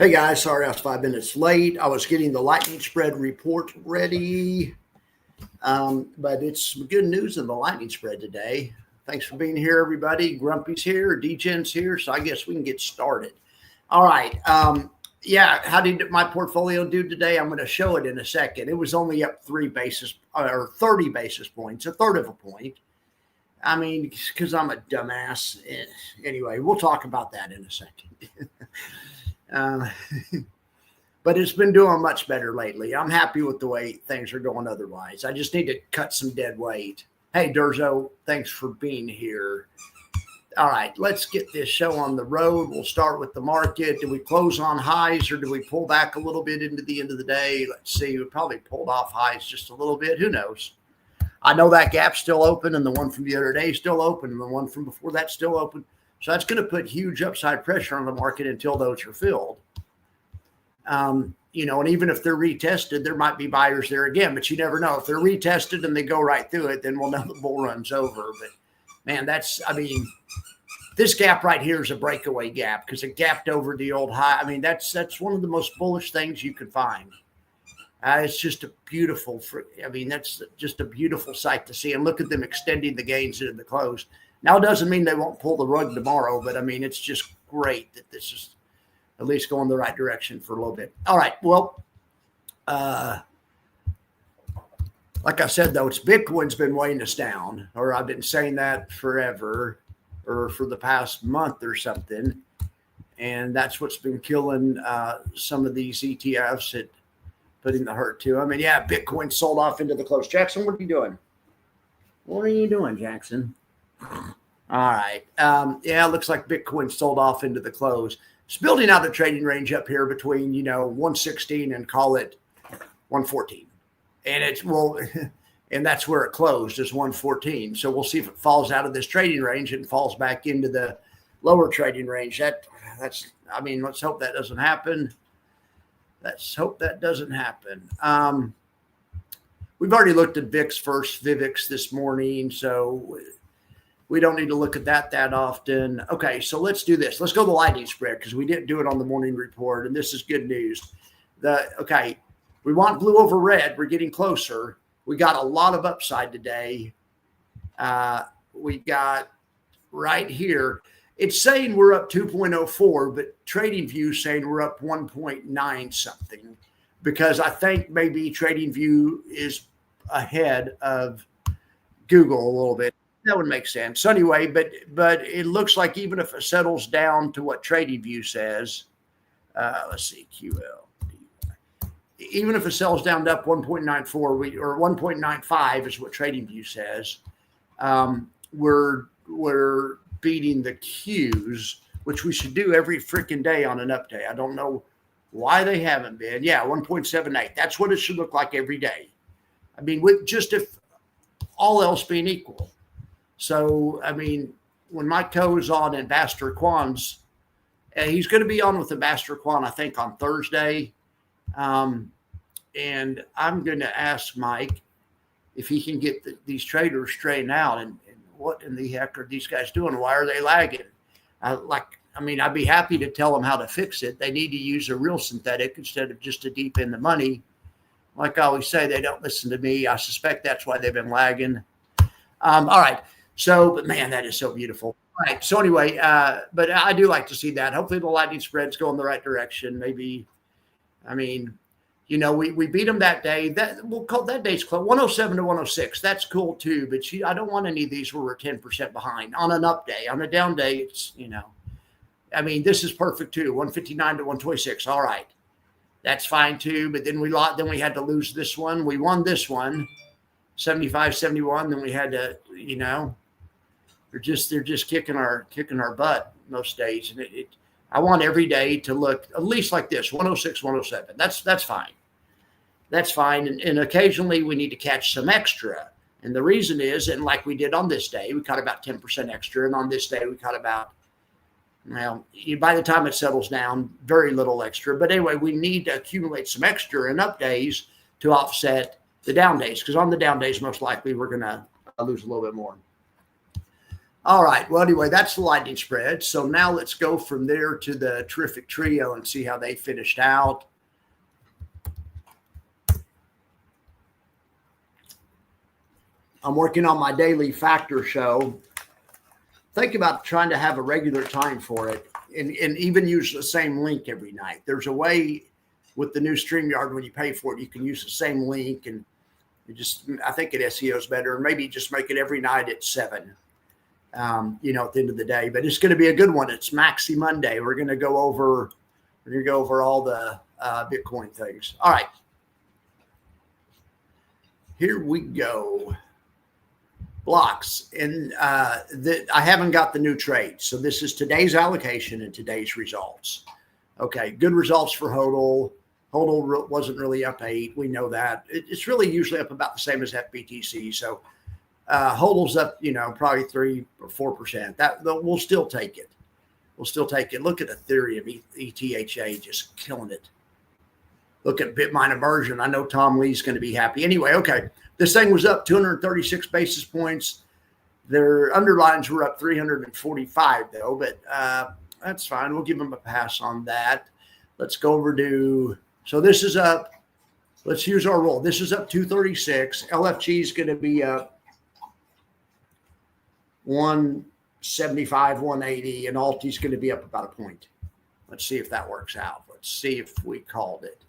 Hey guys, sorry I was 5 minutes late. I was getting the lightning spread report ready, but it's good news in the lightning spread today. Thanks for being here, everybody. Grumpy's here, DGen's here, so I guess we can get started. All right. Yeah, how did my portfolio do today? I'm going to show it in a second. It was only up 30 basis points, a third of a point. I mean, because I'm a dumbass. Anyway, we'll talk about that in a second. But it's been doing much better lately. I'm happy with the way things are going otherwise. I just need to cut some dead weight. Hey, Durzo, thanks for being here. All right, let's get this show on the road. We'll start with the market. Do we close on highs or do we pull back a little bit into the end of the day? Let's see. We probably pulled off highs just a little bit. Who knows? I know that gap's still open and the one from the other day is still open and the one from before that's still open. So that's going to put huge upside pressure on the market until those are filled. And even if they're retested, there might be buyers there again, but you never know. If they're retested and they go right through it, then we'll know the bull run's over. But man, this gap right here is a breakaway gap because it gapped over the old high. I mean, that's one of the most bullish things you could find. It's just a beautiful, that's just a beautiful sight to see. And look at them extending the gains into the close. Now, it doesn't mean they won't pull the rug tomorrow, but I mean, it's just great that this is at least going the right direction for a little bit. All right. Well, like I said, though, Bitcoin's been weighing us down, or I've been saying that forever, or for the past month or something. And that's what's been killing some of these ETFs that putting the hurt to. I mean, yeah, Bitcoin sold off into the close. Jackson, what are you doing? What are you doing, Jackson? All right. Yeah, it looks like Bitcoin sold off into the close. It's building out the trading range up here between, 116 and call it 114. And and that's where it closed is 114. So we'll see if it falls out of this trading range and falls back into the lower trading range. Let's hope that doesn't happen. Let's hope that doesn't happen. We've already looked at VIX first, VIVIX this morning, so we don't need to look at that often. Okay, so let's do this. Let's go to the lightning spread because we didn't do it on the morning report, and this is good news. We want blue over red. We're getting closer. We got a lot of upside today. We got right here. It's saying we're up 2.04, but TradingView saying we're up 1.9 something because I think maybe TradingView is ahead of Google a little bit. That would make sense. So anyway, but it looks like even if it settles down to what TradingView says, let's see, QL. Even if it settles down to up 1.94 or 1.95 is what TradingView says, we're beating the Qs, which we should do every freaking day on an up day. I don't know why they haven't been. Yeah, 1.78. That's what it should look like every day. I mean, with just if all else being equal. So, I mean, when Mike Coe is on Ambassador Kwan's, he's going to be on with Ambassador Kwan, I think, on Thursday. And I'm going to ask Mike if he can get these traders straightened out and what in the heck are these guys doing? Why are they lagging? I'd be happy to tell them how to fix it. They need to use a real synthetic instead of just a deep in the money. Like I always say, they don't listen to me. I suspect that's why they've been lagging. All right. So, but man, that is so beautiful. All right. So anyway, but I do like to see that. Hopefully the lightning spreads go in the right direction. Maybe, we beat them that day. We'll call that day's close. 107 to 106. That's cool too. But I don't want any of these where we're 10% behind on an up day. On a down day, it's, this is perfect too. 159 to 126. All right. That's fine too. But then we had to lose this one. We won this one, 75, 71. Then we had to, they're just kicking our butt most days. And I want every day to look at least like this, 106, 107. That's fine. That's fine. And occasionally we need to catch some extra. And the reason is, and like we did on this day, we caught about 10% extra. And on this day, we caught about, by the time it settles down, very little extra. But anyway, we need to accumulate some extra in up days to offset the down days. Because on the down days, most likely we're going to lose a little bit more. All right. Well, anyway, that's the lightning spread. So now let's go from there to the terrific trio and see how they finished out. I'm working on my daily factor show. Think about trying to have a regular time for it and even use the same link every night. There's a way with the new StreamYard, when you pay for it, you can use the same link, and you just, I think it SEO's better. And maybe just make it every night at 7, at the end of the day. But it's going to be a good one. It's Maxi Monday. We're going to go over all the Bitcoin things. All right. Here we go. Blocks. And I haven't got the new trade. So this is today's allocation and today's results. Okay, good results for HODL. HODL wasn't really up 8. We know that. It's really usually up about the same as FBTC. So HODL's up, probably 3 or 4%. We'll still take it. We'll still take it. Look at Ethereum, ETHA, just killing it. Look at Bitmine Immersion. I know Tom Lee's going to be happy. Anyway, okay. This thing was up 236 basis points. Their underlines were up 345, though, but that's fine. We'll give them a pass on that. Let's go over to, so this is up. Let's use our roll. This is up 236. LFG is going to be up 175, 180, and Alti's going to be up about a point. Let's see if that works out. Let's see if we called it.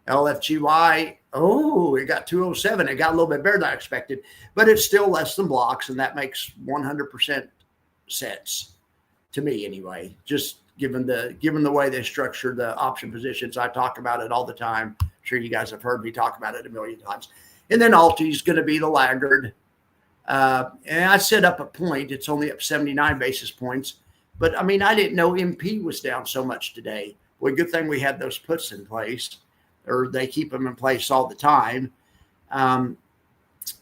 LFGY, it got 207. It got a little bit better than I expected, but it's still less than blocks, and that makes 100% sense to me anyway. Just given the way they structure the option positions, I talk about it all the time. I'm sure you guys have heard me talk about it a million times. And then Alti's going to be the laggard. And I set up a point. It's only up 79 basis points, but I mean, I didn't know MP was down so much today. Well, good thing we had those puts in place. Or they keep them in place all the time.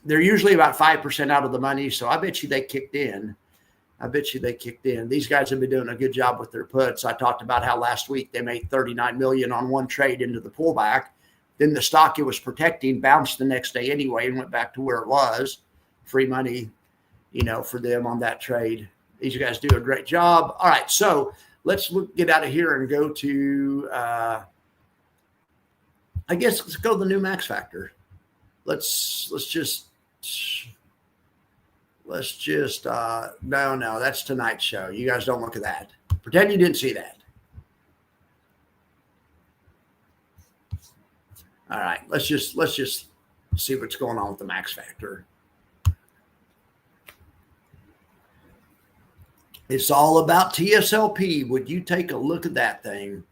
They're usually about 5% out of the money, so I bet you they kicked in. These guys have been doing a good job with their puts. I talked about how last week they made $39 million on one trade into the pullback. Then the stock it was protecting bounced the next day anyway and went back to where it was. Free money, for them on that trade. These guys do a great job. All right, so let's get out of here and go to I guess let's go to the new max factor. Let's just no, that's tonight's show. You guys don't look at that. Pretend you didn't see that. All right, let's just see what's going on with the max factor. It's all about TSLP. Would you take a look at that thing?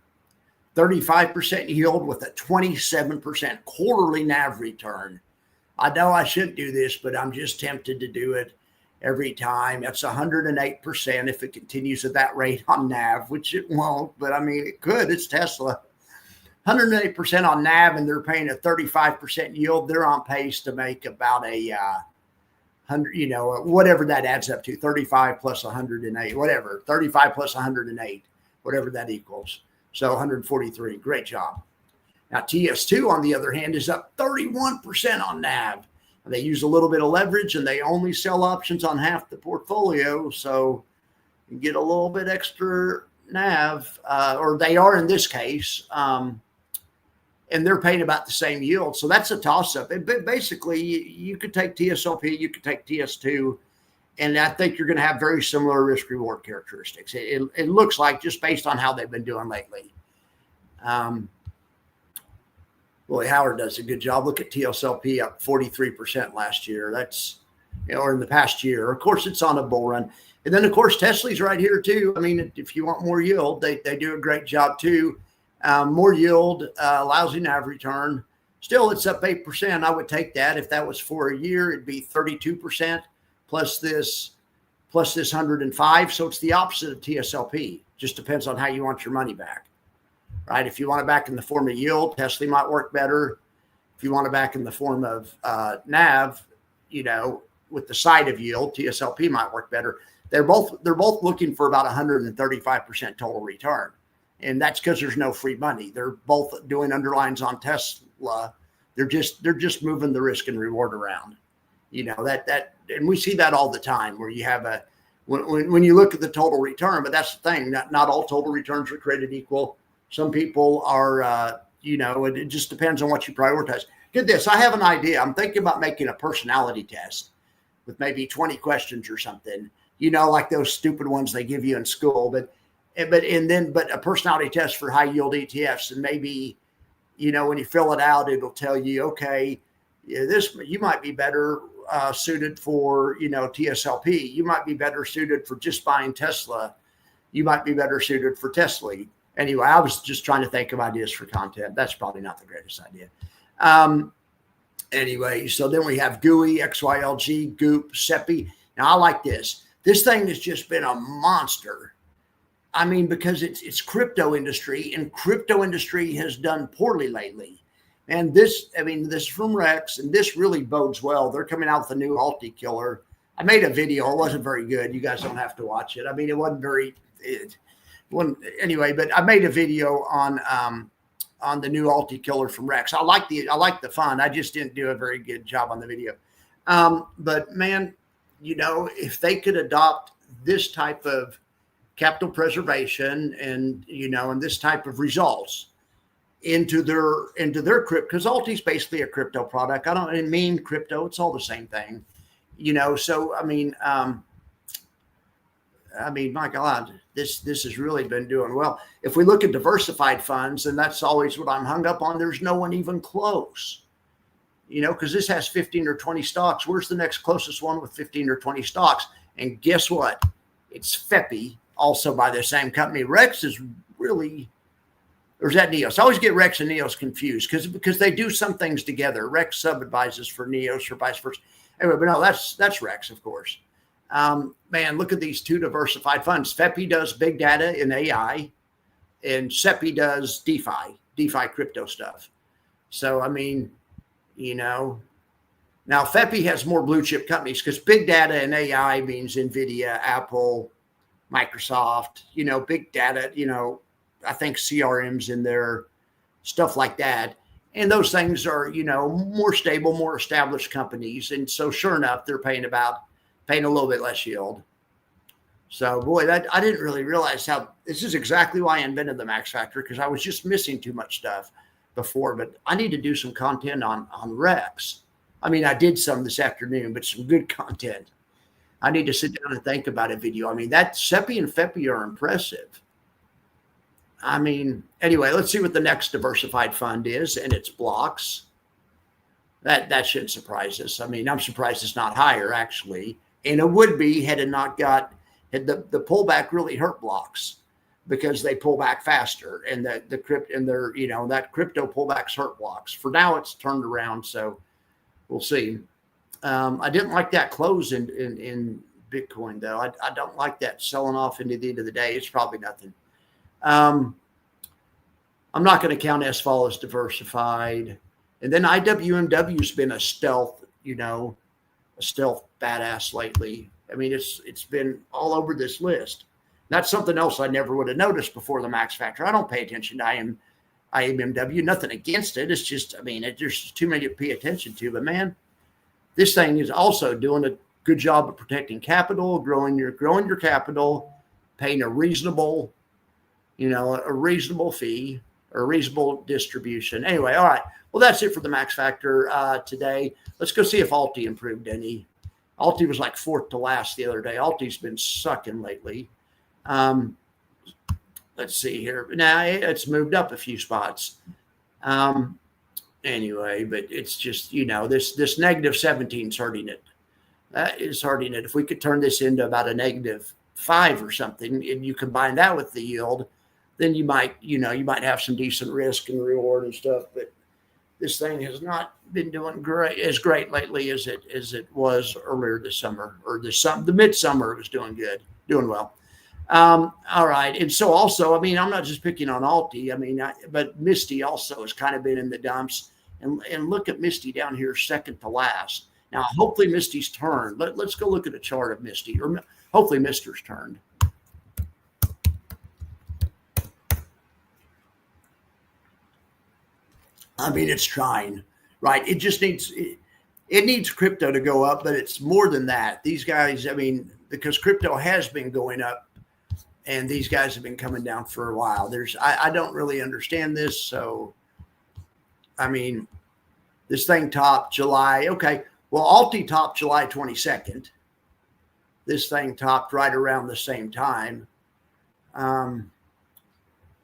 35% yield with a 27% quarterly NAV return. I know I shouldn't do this, but I'm just tempted to do it every time. That's 108% if it continues at that rate on NAV, which it won't, but I mean, it could. It's Tesla. 108% on NAV, and they're paying a 35% yield. They're on pace to make about a 100, whatever that adds up to, 35 plus 108, whatever, 35 plus 108, whatever that equals. So 143, great job. Now TS2, on the other hand, is up 31% on NAV. They use a little bit of leverage, and they only sell options on half the portfolio. So you get a little bit extra NAV, or they are in this case, and they're paying about the same yield. So that's a toss-up. But basically, you could take TSLP, you could take TS2, and I think you're going to have very similar risk-reward characteristics. It looks like, just based on how they've been doing lately. Boy, Howard does a good job. Look at TSLP up 43% last year. That's, or in the past year. Of course, it's on a bull run. And then, of course, Tesla's right here, too. I mean, if you want more yield, they do a great job, too. More yield, lousy NAV return. Still, it's up 8%. I would take that. If that was for a year, it'd be 32%. Plus this 105. So it's the opposite of TSLP. Just depends on how you want your money back, right? If you want it back in the form of yield, Tesla might work better. If you want it back in the form of NAV, with the side of yield, TSLP might work better. They're both looking for about 135% total return, and that's because there's no free money. They're both doing underlines on Tesla. They're just moving the risk and reward around. And we see that all the time, where you have when you look at the total return. But that's the thing, not all total returns are created equal. Some people are, it just depends on what you prioritize. Get this, I have an idea. I'm thinking about making a personality test with maybe 20 questions or something, like those stupid ones they give you in school, but a personality test for high yield ETFs. And maybe, when you fill it out, it'll tell you, okay, you might be better suited for, TSLP. You might be better suited for just buying Tesla. You might be better suited for Tesla. Anyway, I was just trying to think of ideas for content. That's probably not the greatest idea. Anyway, so then we have GUI, XYLG, Goop, SEPI. Now, I like this. This thing has just been a monster. I mean, because it's crypto industry, and crypto industry has done poorly lately. And this is from Rex, and this really bodes well. They're coming out with a new Alti killer. I made a video. It wasn't very good. You guys don't have to watch it. I mean, it wasn't very, anyway, but I made a video on the new Alti killer from Rex. I like the fun. I just didn't do a very good job on the video. But man, if they could adopt this type of capital preservation and this type of results into their crypto, because Alti's basically a crypto product. I don't mean crypto, it's all the same thing, so I mean, my God, this has really been doing well. If we look at diversified funds, and that's always what I'm hung up on, there's no one even close, because this has 15 or 20 stocks. Where's the next closest one with 15 or 20 stocks? And guess what? It's FEPI, also by the same company. Rex is really, or is that NEOS? I always get Rex and NEOS confused because they do some things together. Rex sub-advises for NEOS or vice versa. Anyway, but no, that's Rex, of course. Man, look at these two diversified funds. FEPI does big data and AI, and SEPI does DeFi crypto stuff. So, I mean, now FEPI has more blue chip companies because big data and AI means NVIDIA, Apple, Microsoft, big data, I think CRM's in there, stuff like that. And those things are, more stable, more established companies. And so sure enough, they're paying a little bit less yield. So boy, I didn't really realize how, this is exactly why I invented the Max Factor, because I was just missing too much stuff before, but I need to do some content on Rex. I mean, I did some this afternoon, but some good content. I need to sit down and think about a video. I mean, that SEPI and FEPI are impressive. I mean, anyway, let's see what the next diversified fund is, and it's blocks. That shouldn't surprise us. I mean, I'm surprised it's not higher, actually. And it would be had the pullback really hurt blocks, because they pull back faster, and that crypto pullbacks hurt blocks. For now, it's turned around, so we'll see. I didn't like that close in Bitcoin, though. I don't like that selling off into the end of the day. It's probably nothing. I'm not going to count SVOL as diversified. And then IWMW's been a stealth badass lately. I mean, it's been all over this list. That's something else I never would have noticed before the Max Factor. I don't pay attention to IMMW. Nothing against it. It's just, there's too many to pay attention to. But man, this thing is also doing a good job of protecting capital, growing your capital, paying a reasonable fee or a reasonable distribution. Anyway, all right. Well, that's it for the Max Factor today. Let's go see if Alti improved any. Alti was like fourth to last the other day. Alti's been sucking lately. Let's see here. Now it's moved up a few spots. Anyway, but it's just, this negative 17 is hurting it. That is hurting it. If we could turn this into about a -5 or something, and you combine that with the yield, then you might have some decent risk and reward and stuff. But this thing has not been doing great lately as it was earlier this summer, or the midsummer. It was doing well. All right. And so also, I'm not just picking on Alti. But Misty also has kind of been in the dumps. And look at Misty down here, second to last. Now, hopefully Misty's turned. Let's go look at a chart of Misty, or hopefully Mister's turned. It's trying, right? It just needs crypto to go up, but it's more than that. These guys, the because crypto has been going up and these guys have been coming down for a while. I don't really understand this. So, I mean, this thing topped July. Okay. Well, Alti topped July 22nd. This thing topped right around the same time.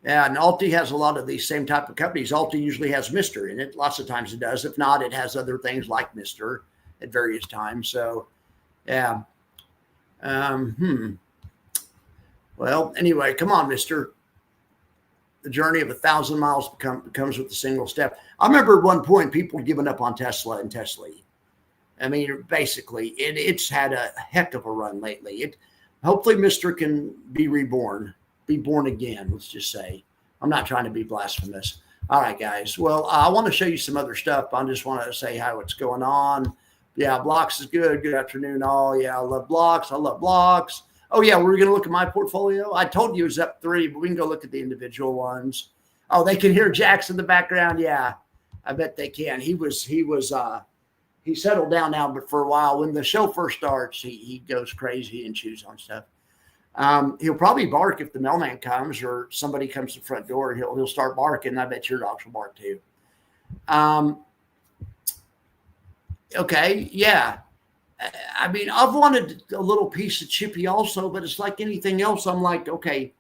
Yeah, and Alti has a lot of these same type of companies. Alti usually has Mister in it. Lots of times it does. If not, it has other things like Mister at various times. So, yeah. Well, anyway, come on, Mister. The journey of 1,000 miles comes with a single step. I remember at one point people giving up on Tesla and Tesla. I mean, basically, it's had a heck of a run lately. Hopefully, Mister can be reborn. Be born again, let's just say. I'm not trying to be blasphemous. All right, guys. Well, I want to show you some other stuff. I just want to say how it's going on. Yeah, blocks is good. Good afternoon, all. Yeah, I love blocks. I love blocks. Oh, yeah, we're going to look at my portfolio. I told you it was up 3, but we can go look at the individual ones. Oh, they can hear Jax in the background. Yeah, I bet they can. He settled down now, but for a while, when the show first starts, he goes crazy and chews on stuff. He'll probably bark if the mailman comes or somebody comes to the front door. He'll start barking. I bet your dogs will bark too. Okay, yeah. I mean, I've wanted a little piece of Chippy also, but it's like anything else. I'm like, okay,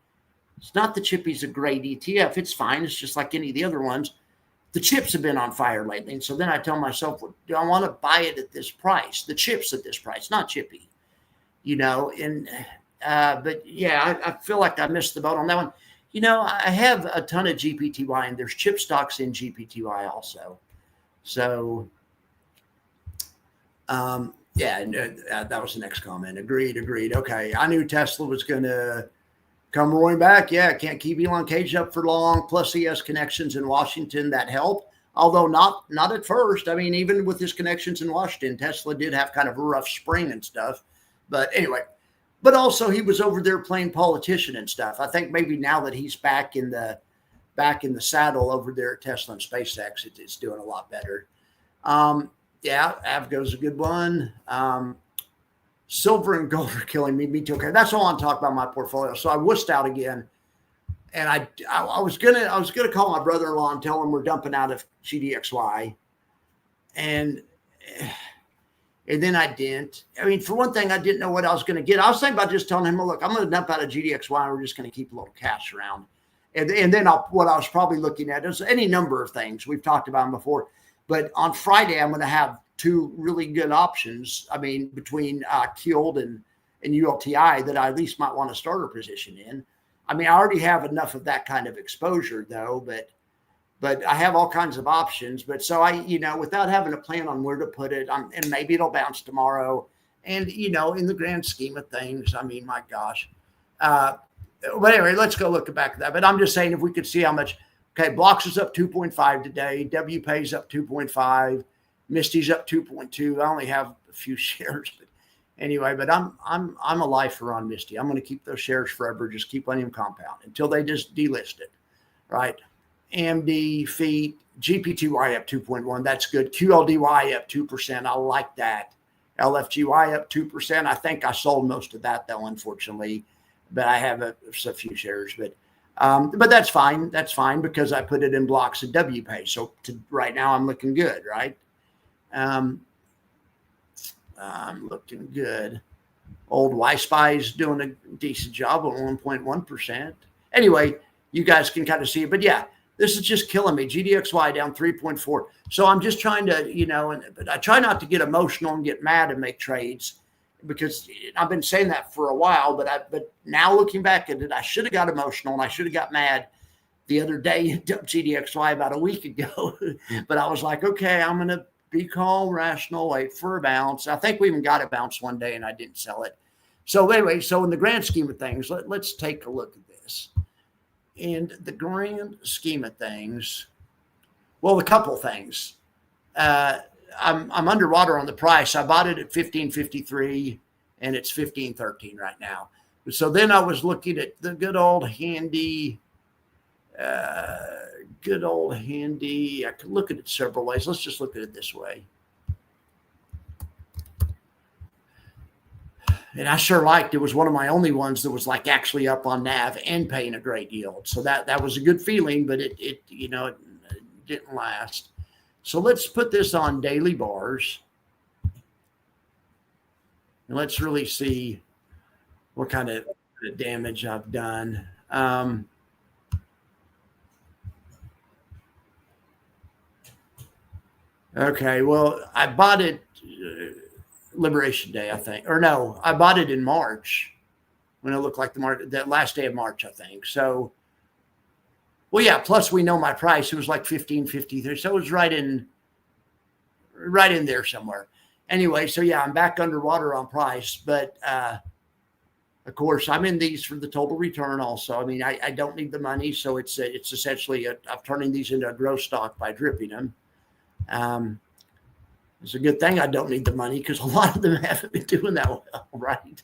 it's not the Chippy's a great ETF. It's fine. It's just like any of the other ones. The chips have been on fire lately. And so then I tell myself, well, do I want to buy it at this price? The chips at this price, not Chippy, but yeah, I feel like I missed the boat on that one. I have a ton of GPTY and there's chip stocks in GPTY also. So, yeah, that was the next comment. Agreed. Okay. I knew Tesla was going to come roaring back. Yeah. Can't keep Elon caged up for long. Plus he has connections in Washington that help. Although not at first. I mean, even with his connections in Washington, Tesla did have kind of a rough spring and stuff. But anyway, but also he was over there playing politician and stuff. I think maybe now that he's back in the saddle over there at Tesla and SpaceX, it's doing a lot better. Yeah, Avgo's a good one. Silver and gold are killing me. Me too. Okay, that's all I'm talking about my portfolio. So I wussed out again, and I was gonna call my brother-in-law and tell him we're dumping out of GDXY, and then I didn't. I mean, for one thing, I didn't know what I was going to get. I was thinking about just telling him, well, look, I'm going to dump out of GDXY and we're just going to keep a little cash around. And then what I was probably looking at is any number of things. We've talked about them before. But on Friday, I'm going to have 2 really good options. I mean, between Killed and ULTI that I at least might want to start a position in. I mean, I already have enough of that kind of exposure, though, but I have all kinds of options. But so without having a plan on where to put it, and maybe it'll bounce tomorrow. And, in the grand scheme of things, I mean, my gosh. But anyway, let's go look back at that. But I'm just saying if we could see how much, okay, Blocks is up 2.5 today. WPay's up 2.5. Misty's up 2.2. I only have a few shares. But anyway, but I'm a lifer on Misty. I'm going to keep those shares forever. Just keep letting them compound until they just delist it, right? AMD, feet, GPTY up 2.1. That's good. QLDY up 2%. I like that. LFGY up 2%. I think I sold most of that though, unfortunately, but I have a few shares. But that's fine. That's fine because I put it in blocks of WPay. So right now I'm looking good, right? I'm looking good. Old Y-Spy is doing a decent job at 1.1%. Anyway, you guys can kind of see it, but yeah. This is just killing me. GDXY down 3.4. So I'm just trying to, but I try not to get emotional and get mad and make trades because I've been saying that for a while. But now looking back at it, I should have got emotional and I should have got mad the other day at GDXY about a week ago. But I was like, okay, I'm going to be calm, rational, wait for a bounce. I think we even got a bounce one day and I didn't sell it. So anyway, so in the grand scheme of things, let's take a look at this. In the grand scheme of things, well, a couple things. I'm underwater on the price. I bought it at 15.53 and it's 15.13 right now. So then I was looking at the good old handy. I could look at it several ways. Let's just look at it this way. And I sure liked it. Was one of my only ones that was like actually up on nav and paying a great yield. So that was a good feeling, but it didn't last. So let's put this on daily bars. And let's really see what kind of damage I've done. Okay, well, I bought it Liberation Day, I think. Or no, I bought it in March when it looked like the market, that last day of March, I think. So, well, yeah, plus we know my price. It was like 15.53. So it was right in there somewhere. Anyway, so yeah, I'm back underwater on price, but of course, I'm in these for the total return also. I mean, I don't need the money, so it's essentially I'm turning these into a growth stock by dripping them. It's a good thing I don't need the money because a lot of them haven't been doing that well, right?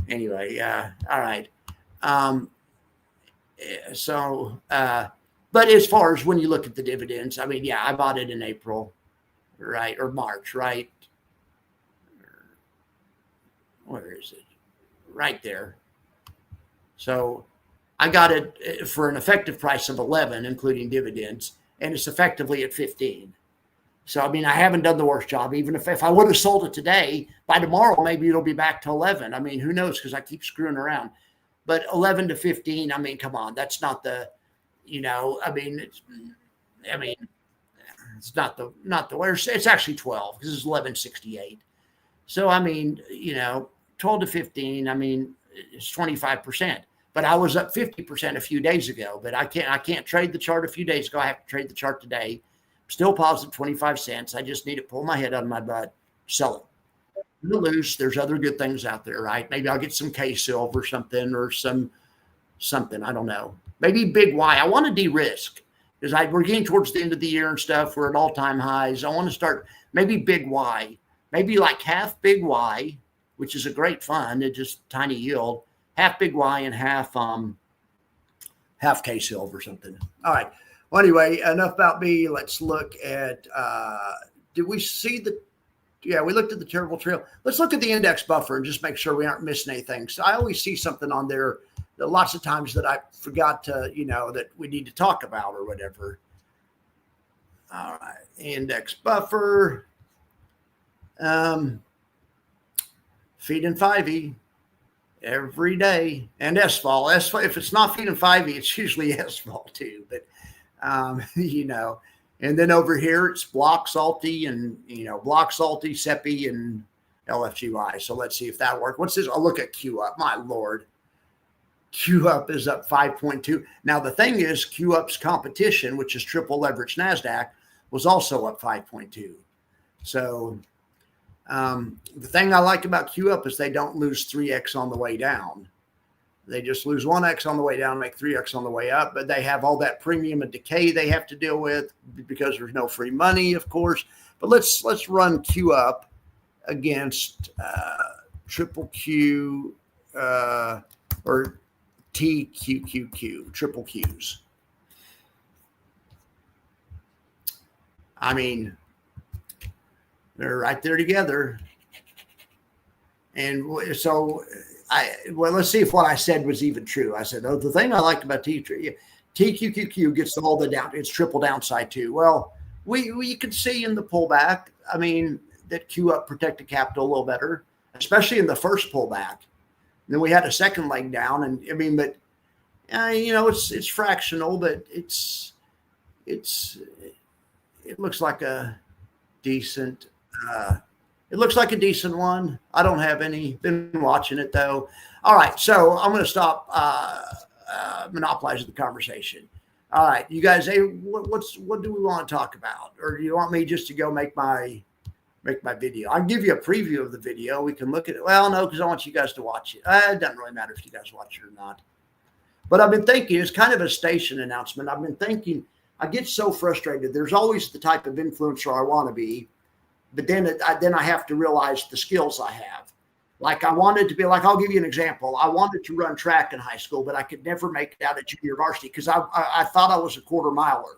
Anyway, all right. But as far as when you look at the dividends, I mean, yeah, I bought it in April, right, or March, right? Where is it? Right there. So I got it for an effective price of 11, including dividends, and it's effectively at 15. So, I mean, I haven't done the worst job. Even if I would have sold it today, by tomorrow, maybe it'll be back to 11. I mean, who knows? Because I keep screwing around. But 11 to 15, I mean, come on. That's not the, it's not the worst. It's actually 12 because it's 11.68. So, I mean, 12 to 15, I mean, it's 25%. But I was up 50% a few days ago. But I can't trade the chart a few days ago. I have to trade the chart today. Still positive 25 cents. I just need to pull my head out of my butt, sell it. To lose, there's other good things out there, right? Maybe I'll get some K-Silver or something, I don't know. Maybe Big Y. I want to de-risk because we're getting towards the end of the year and stuff. We're at all-time highs. I want to start maybe Big Y, maybe like half Big Y, which is a great fund. It's just tiny yield, half Big Y and half K-Silver or something. All right. Well, anyway, enough about me. Let's look at, did we see we looked at the terrible trail. Let's look at the index buffer and just make sure we aren't missing anything. So I always see something on there that lots of times that I forgot to, that we need to talk about or whatever. All right. Index buffer. Feeding 5E every day. And SFOL. If it's not feeding 5E, it's usually SFOL too. But and then over here it's Block Salty and Block Salty, SEPI, and LFGY. So let's see if that works. What's this? I'll look at Q up. My Lord, Q up is up 5.2. Now the thing is, Q up's competition, which is triple leverage NASDAQ, was also up 5.2. So the thing I like about Q up is they don't lose 3x on the way down. They just lose 1x on the way down, make 3x on the way up, but they have all that premium and decay they have to deal with because there's no free money, of course. But let's run Q up against triple Q or TQQQ, triple Qs. I mean, they're right there together. And so let's see if what I said was even true. I said, the thing I liked about TQQQ gets all the down, it's triple downside too. Well, we could see in the pullback, I mean, that Q up protected capital a little better, especially in the first pullback. And then we had a second leg down, and I mean, but it's fractional, but it looks like a decent. It looks like a decent one. I don't have any. Been watching it though. All right, so I'm going to stop monopolizing the conversation. All right, you guys. Hey, what do we want to talk about, or do you want me just to go make my video? I'll give you a preview of the video. We can look at it. Well, no, because I want you guys to watch it. It doesn't really matter if you guys watch it or not. But I've been thinking, it's kind of a station announcement. I've been thinking, I get so frustrated. There's always the type of influencer I want to be. But then I have to realize the skills I have. Like I wanted to be like, I'll give you an example. I wanted to run track in high school, but I could never make it out at junior varsity because I thought I was a quarter miler,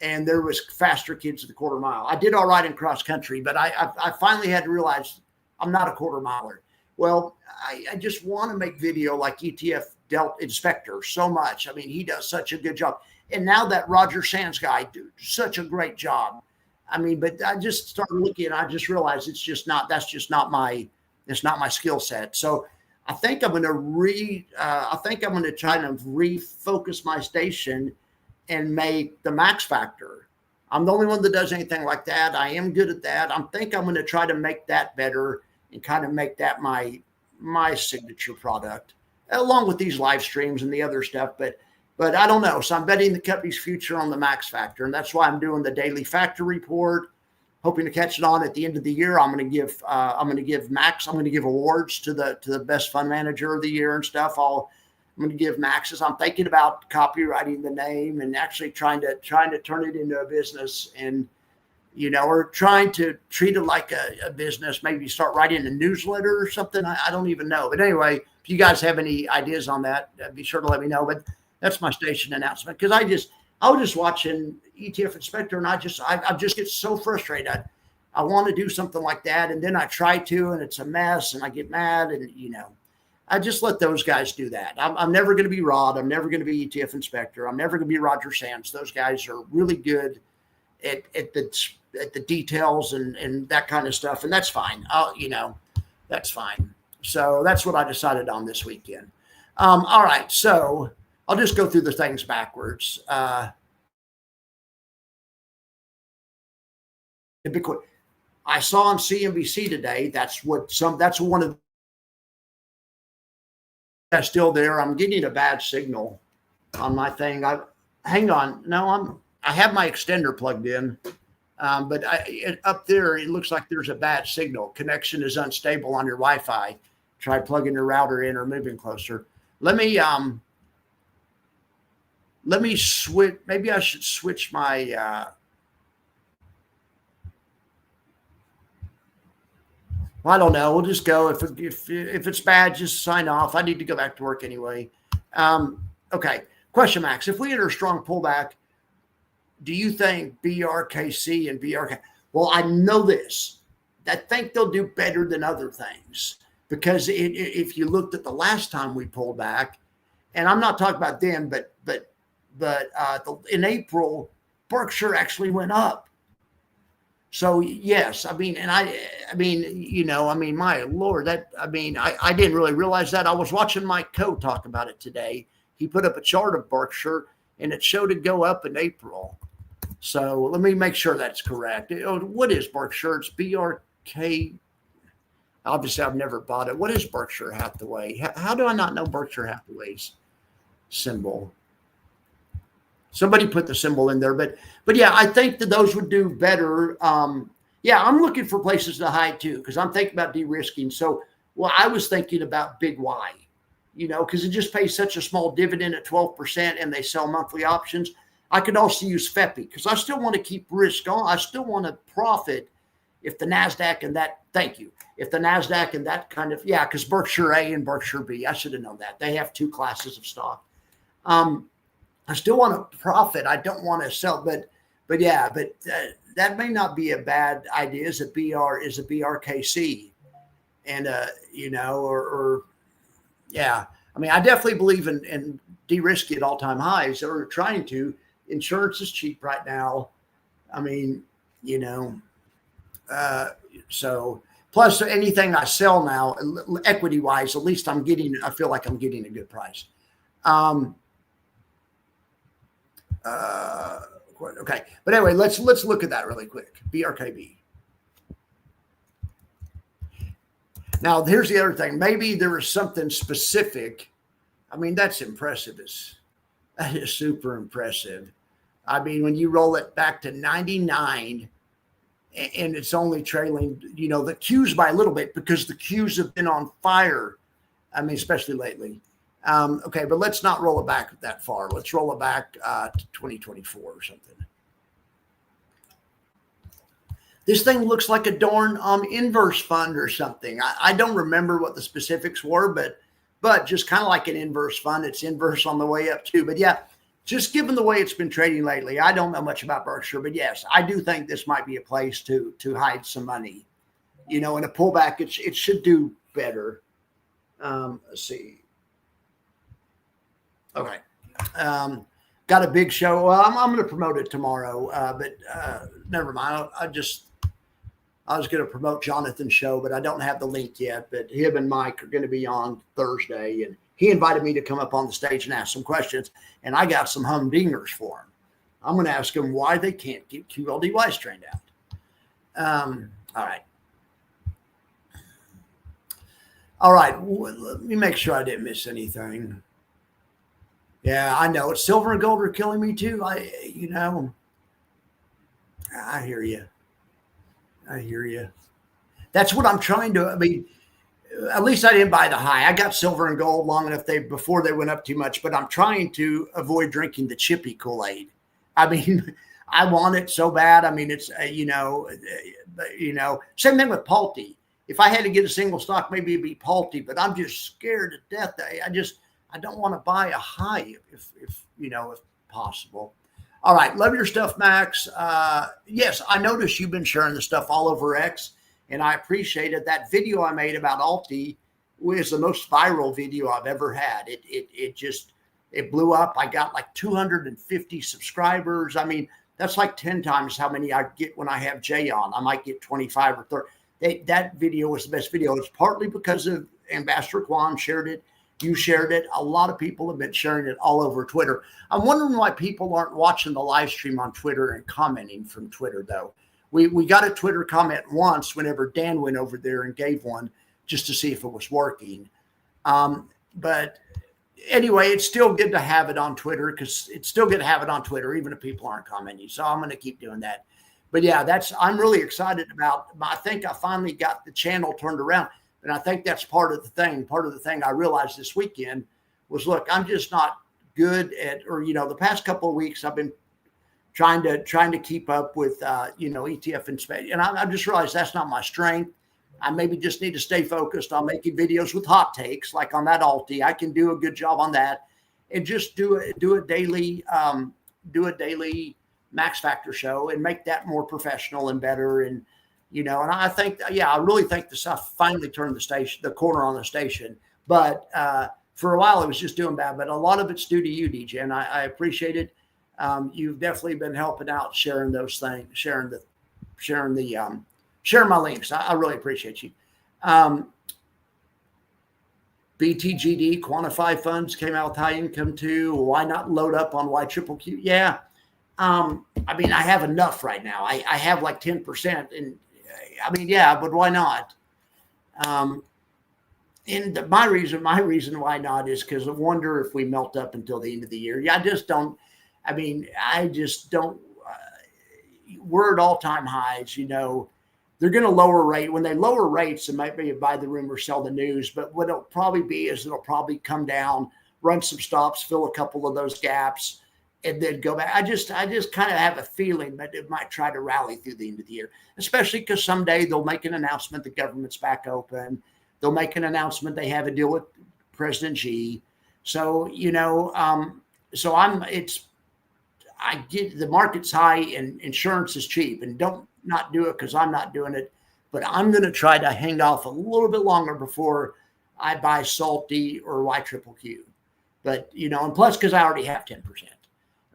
and there was faster kids at the quarter mile. I did all right in cross country, but I finally had to realize I'm not a quarter miler. Well, I just want to make video like ETF Dealt Inspector so much. I mean, he does such a good job. And now that Roger Sands guy do such a great job. I mean, but I just started looking and I just realized that's just not my, it's not my skill set. So I think I'm going to I think I'm going to try to refocus my station and make the Max Factor. I'm the only one that does anything like that. I am good at that. I think I'm going to try to make that better and kind of make that my signature product, along with these live streams and the other stuff. But I don't know. So I'm betting the company's future on the Max Factor, and that's why I'm doing the daily factor report, hoping to catch it on at the end of the year. I'm going to give Max. I'm going to give awards to the best fund manager of the year and stuff. I'm going to give Max's. I'm thinking about copywriting the name and actually trying to turn it into a business, and or trying to treat it like a business. Maybe start writing a newsletter or something. I don't even know. But anyway, if you guys have any ideas on that, be sure to let me know. But that's my station announcement, because I was just watching ETF Inspector, and I just get so frustrated. I want to do something like that, and then I try to, and it's a mess, and I get mad, and I just let those guys do that. I'm never going to be Rod. I'm never going to be ETF Inspector. I'm never going to be Roger Sands. Those guys are really good at the details and that kind of stuff, and that's fine. That's fine. So that's what I decided on this weekend. All right, so I'll just go through the things backwards. I saw on CNBC today. That's one of that's still there. I'm getting a bad signal on my thing. Hang on. No, I have my extender plugged in, but up there it looks like there's a bad signal. Connection is unstable on your Wi-Fi. Try plugging your router in or moving closer. Let me switch. Maybe I should switch my. I don't know. We'll just go. If it's bad, just sign off. I need to go back to work anyway. Okay. Question, Max. If we enter a strong pullback, do you think BRKC and BRK? Well, I know this. I think they'll do better than other things, because if you looked at the last time we pulled back, and I'm not talking about them, but in April, Berkshire actually went up. So yes, my Lord, I didn't really realize that. I was watching Mike Coe talk about it today. He put up a chart of Berkshire, and it showed it go up in April. So let me make sure that's correct. What is Berkshire? It's BRK. Obviously, I've never bought it. What is Berkshire Hathaway? How do I not know Berkshire Hathaway's symbol? Somebody put the symbol in there, but yeah, I think that those would do better. Yeah, I'm looking for places to hide too, because I'm thinking about de-risking. So, I was thinking about Big Y, because it just pays such a small dividend at 12%, and they sell monthly options. I could also use FEPI, because I still want to keep risk on. I still want to profit if the NASDAQ and that. Thank you. If the NASDAQ and that kind of, because Berkshire A and Berkshire B, I should have known that. They have two classes of stock. I still want to profit. I don't want to sell, but that may not be a bad idea. Is a BRKC, and I definitely believe in de-risking at all-time highs, or trying to. Insurance is cheap right now. So plus anything I sell now, equity-wise, at least I feel like I'm getting a good price. Okay, but anyway, let's look at that really quick. BRKB. Now, here's the other thing. Maybe there was something specific. That's impressive. That is super impressive. When you roll it back to 99, and it's only trailing, the Qs by a little bit, because the Qs have been on fire. Especially lately. Okay, but let's not roll it back that far. Let's roll it back to 2024 or something. This thing looks like a darn inverse fund or something. I don't remember what the specifics were, but just kind of like an inverse fund. It's inverse on the way up too. But yeah, just given the way it's been trading lately, I don't know much about Berkshire, but yes, I do think this might be a place to hide some money. In a pullback, it should do better. Let's see. Okay. Got a big show. Well, I'm going to promote it tomorrow, but never mind. I was going to promote Jonathan's show, but I don't have the link yet. But him and Mike are going to be on Thursday, and he invited me to come up on the stage and ask some questions, and I got some humdingers for him. I'm going to ask him why they can't get QLDY straightened out. All right. All right. Let me make sure I didn't miss anything. Yeah, I know. It's silver and gold are killing me too. I hear you. I hear you. That's what I'm trying to. I mean, at least I didn't buy the high. I got silver and gold long enough before they went up too much. But I'm trying to avoid drinking the chippy Kool-Aid. I mean, I want it so bad. I mean, it's same thing with Palti. If I had to get a single stock, maybe it'd be Palti. But I'm just scared to death. I don't want to buy a high if possible. All right. Love your stuff, Max. Yes, I noticed you've been sharing the stuff all over X, and I appreciate it. That video I made about Alti was the most viral video I've ever had. It blew up. I got like 250 subscribers. I mean, that's like 10 times how many I get when I have Jay on. I might get 25 or 30. That video was the best video. It's partly because of Ambassador Kwan shared it. You shared it. A lot of people have been sharing it all over Twitter. I'm wondering why people aren't watching the live stream on Twitter and commenting from Twitter, though. We got a Twitter comment once whenever Dan went over there and gave one just to see if it was working. But anyway, it's still good to have it on Twitter because it's still good to have it on Twitter, even if people aren't commenting. So I'm going to keep doing that. But yeah, I'm really excited about. I think I finally got the channel turned around. And I think that's part of the thing. Part of the thing I realized this weekend was, look, I'm just not good at, the past couple of weeks I've been trying to keep up with, ETF and space. And I just realized that's not my strength. I maybe just need to stay focused on making videos with hot takes, like on that Alti. I can do a good job on that, and just do a daily Max Factor show and make that more professional and better. And and I think, I really think the stuff finally turned the corner on the station. But for a while, it was just doing bad. But a lot of it's due to you, DJ, and I appreciate it. You've definitely been helping out, sharing those things, sharing my links. I really appreciate you. BTGD, quantified funds came out with high income too. Why not load up on YQQQ? Yeah. I mean, I have enough right now. I have like 10%, and I mean, yeah, but why not? And my reason why not is because I wonder if we melt up until the end of the year. Yeah, I just don't. We're at all-time highs. They're going to lower rate. When they lower rates, it might be a buy the rumor, sell the news. But what it'll probably be is it'll probably come down, run some stops, fill a couple of those gaps, and then go back. I just kind of have a feeling that it might try to rally through the end of the year, especially because someday they'll make an announcement the government's back open. They'll make an announcement they have a deal with President Xi. So, I get the market's high and insurance is cheap, and don't not do it because I'm not doing it. But I'm going to try to hang off a little bit longer before I buy Salty or YQQQ. But, and plus because I already have 10%.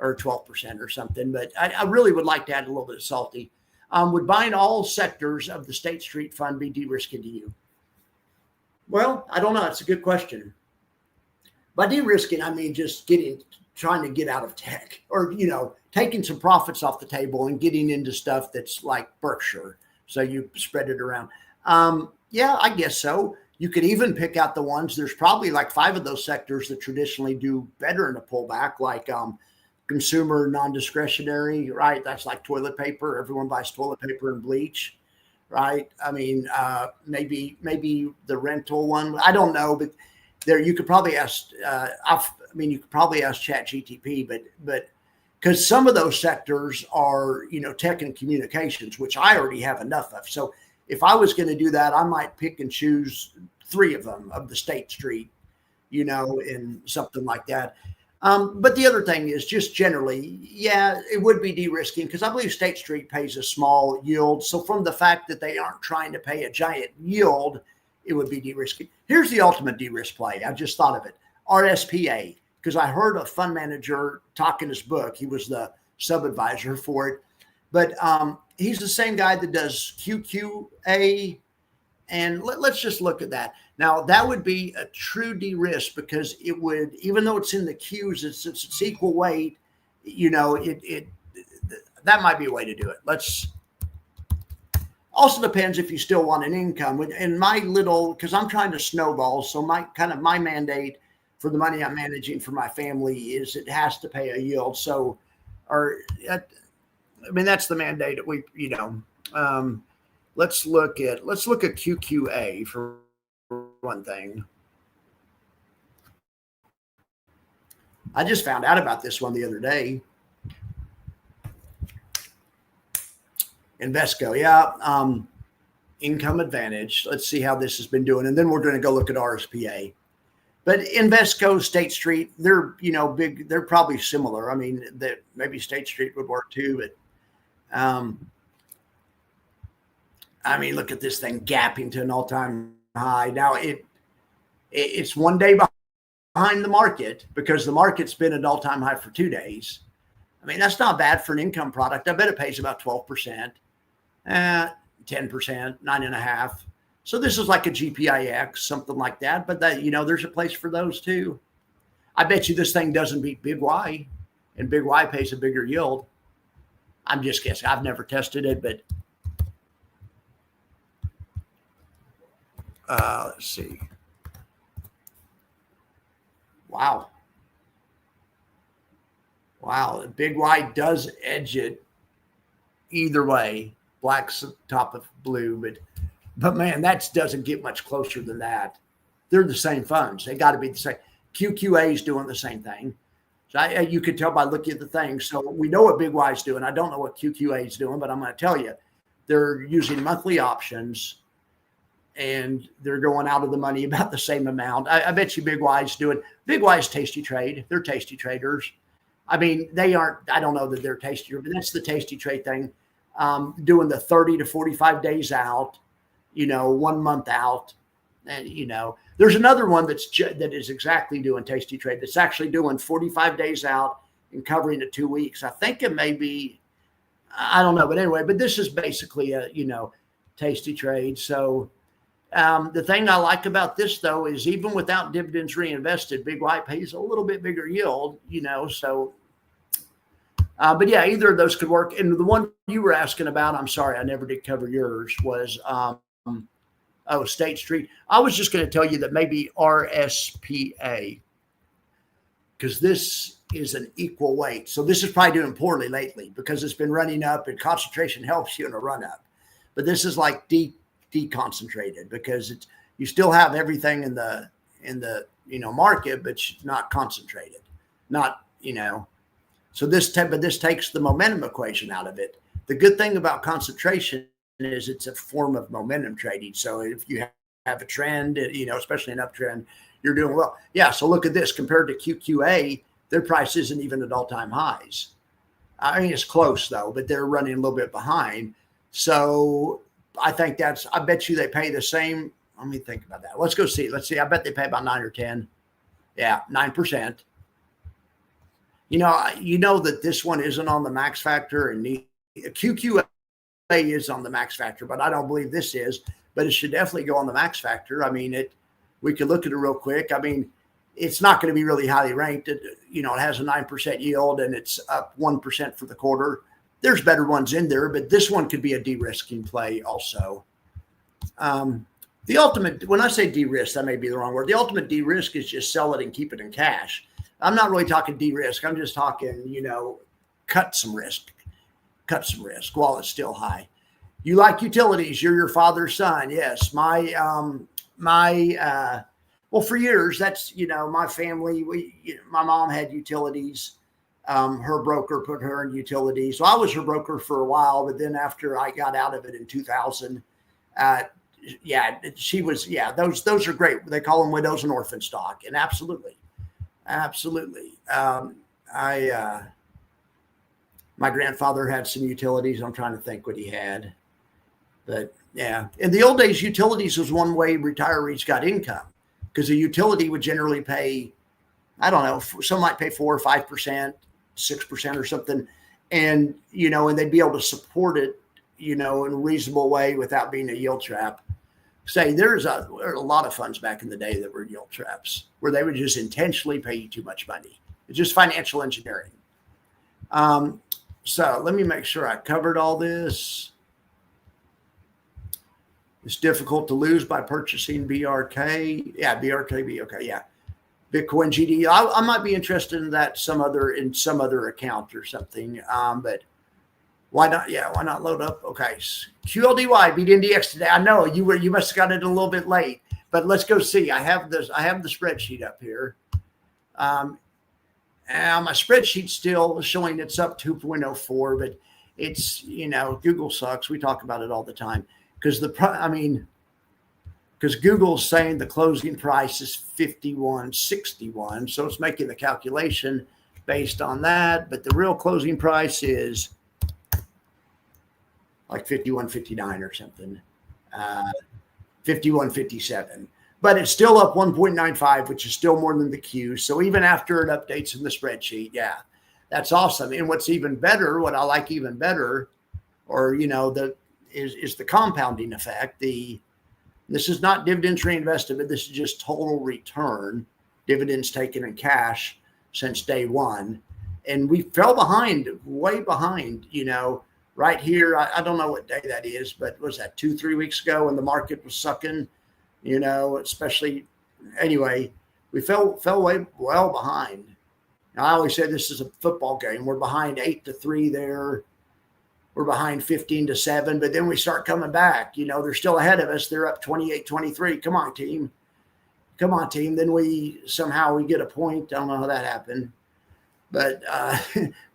Or 12% or something, but I really would like to add a little bit of Salty. Would buying all sectors of the State Street Fund be de-risking to you? Well, I don't know. It's a good question. By de-risking, I mean just trying to get out of tech, or taking some profits off the table and getting into stuff that's like Berkshire. So you spread it around. Yeah, I guess so. You could even pick out the ones. There's probably like 5 of those sectors that traditionally do better in a pullback, like consumer non-discretionary, right? That's like toilet paper. Everyone buys toilet paper and bleach, right? I mean, maybe the rental one. I don't know, but there you could probably ask. You could probably ask ChatGTP, but because some of those sectors are tech and communications, which I already have enough of. So if I was going to do that, I might pick and choose 3 of them of the State Street, and something like that. But the other thing is just generally, yeah, it would be de-risking because I believe State Street pays a small yield. So from the fact that they aren't trying to pay a giant yield, it would be de-risking. Here's the ultimate de-risk play. I just thought of it. RSPA, because I heard a fund manager talk in his book. He was the sub-advisor for it. But he's the same guy that does QQA. And let's just look at that. Now, that would be a true de-risk because it would, even though it's in the Qs, it's equal weight, you know, that might be a way to do it. Also depends if you still want an income. And my little, because I'm trying to snowball, so my mandate for the money I'm managing for my family is it has to pay a yield. So, that's the mandate that we, let's look at QQA for one thing. I just found out about this one the other day. Invesco, yeah. Income Advantage. Let's see how this has been doing. And then we're going to go look at RSPA. But Invesco, State Street, they're, big. They're probably similar. I mean, maybe State Street would work too. But, look at this thing gapping to an all-time high. Now, it's one day behind the market because the market's been at all-time high for 2 days. I mean, that's not bad for an income product. I bet it pays about 12%, 10%, 9.5%. So this is like a GPIX, something like that. But that, there's a place for those too. I bet you this thing doesn't beat Big Y, and Big Y pays a bigger yield. I'm just guessing. I've never tested it, but let's see. Wow. Big Y does edge it either way. Black's top of blue, but man, that doesn't get much closer than that. They're the same funds. They got to be the same. QQA is doing the same thing. So you could tell by looking at the thing. So we know what Big Y is doing. I don't know what QQA is doing, but I'm going to tell you, they're using monthly options and they're going out of the money about the same amount. I bet you Big Y is doing. Big Y is Tasty Trade. They're Tasty Traders. I mean, they aren't. I don't know that they're tastier, but that's the Tasty Trade thing. Doing the 30 to 45 days out, 1 month out. And, there's another one that is exactly doing Tasty Trade. That's actually doing 45 days out and covering it 2 weeks. I think it may be, I don't know. But anyway, but this is basically a, Tasty Trade. So the thing I like about this, though, is even without dividends reinvested, Big Y pays a little bit bigger yield, so. But yeah, either of those could work. And the one you were asking about, I'm sorry, I never did cover yours, was State Street. I was just going to tell you that maybe RSPA, because this is an equal weight. So this is probably doing poorly lately because it's been running up, and concentration helps you in a run up. But this is like deconcentrated because you still have everything in the market, but not concentrated, So this takes the momentum equation out of it. The good thing about concentration is it's a form of momentum trading. So if you have a trend, especially an uptrend, you're doing well. Yeah. So look at this compared to QQA, their price isn't even at all-time highs. I mean, it's close though, but they're running a little bit behind. So I think I bet you they pay the same. Let me think about that. Let's go see. Let's see. I bet they pay about 9 or 10. Yeah. 9%. You know that this one isn't on the max factor, and QQA is on the max factor, but I don't believe this is. But it should definitely go on the max factor. I mean, we could look at it real quick. I mean, it's not going to be really highly ranked. It has a 9% yield and it's up 1% for the quarter. There's better ones in there, but this one could be a de-risking play also. The ultimate, when I say de-risk, that may be the wrong word. The ultimate de-risk is just sell it and keep it in cash. I'm not really talking de-risk. I'm just talking, cut some risk while it's still high. You like utilities. You're your father's son. Yes. Well, for years, that's, my family, my mom had utilities. Her broker put her in utilities. So I was her broker for a while, but then after I got out of it in 2000, she was, those are great. They call them widows and orphan stock. And absolutely. My grandfather had some utilities. I'm trying to think what he had, But yeah, in the old days, utilities was one way retirees got income because a utility would generally pay, I don't know, some might pay 4 or 5%, 6% or something. And, and they'd be able to support it, in a reasonable way without being a yield trap. Say there were a lot of funds back in the day that were yield traps where they would just intentionally pay you too much money. It's just financial engineering. So let me make sure I covered all this. It's difficult to lose by purchasing BRK. Yeah, BRK, okay, yeah. Bitcoin GD. I might be interested in that in some other account or something. But why not? Yeah, why not load up? Okay, QLDY beat NDX today. I know you must have gotten it a little bit late, but let's go see. I have the spreadsheet up here. And my spreadsheet's still showing it's up 2.04, but it's Google sucks. We talk about it all the time because Google's saying the closing price is 51.61, so it's making the calculation based on that, but the real closing price is like 51.59 or something, 51.57. But it's still up 1.95, which is still more than the Q. So even after it updates in the spreadsheet, yeah, that's awesome. And what's even better, what I like even better, or is the compounding effect. This is not dividends reinvested, but this is just total return, dividends taken in cash since day one. And we fell behind, way behind, right here. I don't know what day that is, but was that 2-3 weeks ago when the market was sucking, especially anyway, we fell way well behind. Now, I always say this is a football game. We're behind 8-3 there. We're behind 15-7, but then we start coming back. They're still ahead of us. They're up 28-23. Come on, team. Then we get a point. I don't know how that happened, but